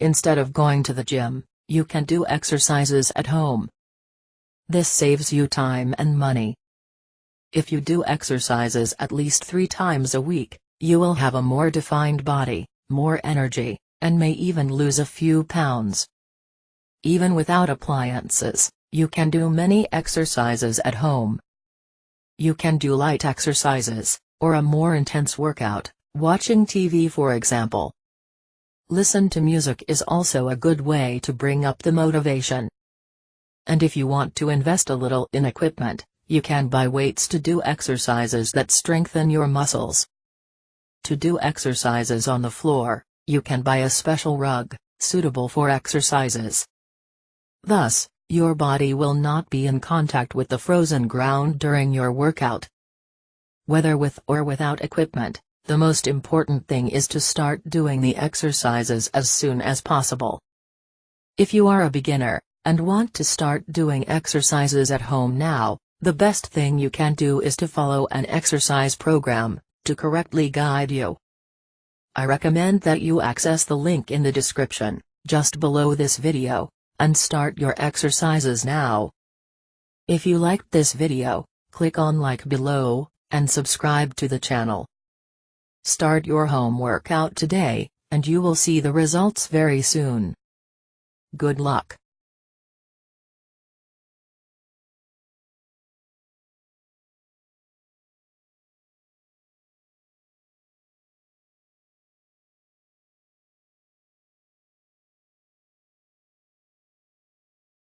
Instead of going to the gym, you can do exercises at home. This saves you time and money. If you do exercises at least 3 times a week, you will have a more defined body, more energy, and may even lose a few pounds. Even without appliances, you can do many exercises at home. You can do light exercises, or a more intense workout, watching TV for example. Listen to music is also a good way to bring up the motivation. And if you want to invest a little in equipment, you can buy weights to do exercises that strengthen your muscles. To do exercises on the floor, you can buy a special rug, suitable for exercises. Thus, your body will not be in contact with the frozen ground during your workout. Whether with or without equipment, the most important thing is to start doing the exercises as soon as possible. If you are a beginner, and want to start doing exercises at home now, the best thing you can do is to follow an exercise program, to correctly guide you. I recommend that you access the link in the description, just below this video, and start your exercises now. If you liked this video, click on like below, and subscribe to the channel. Start your home workout today, and you will see the results very soon. Good luck.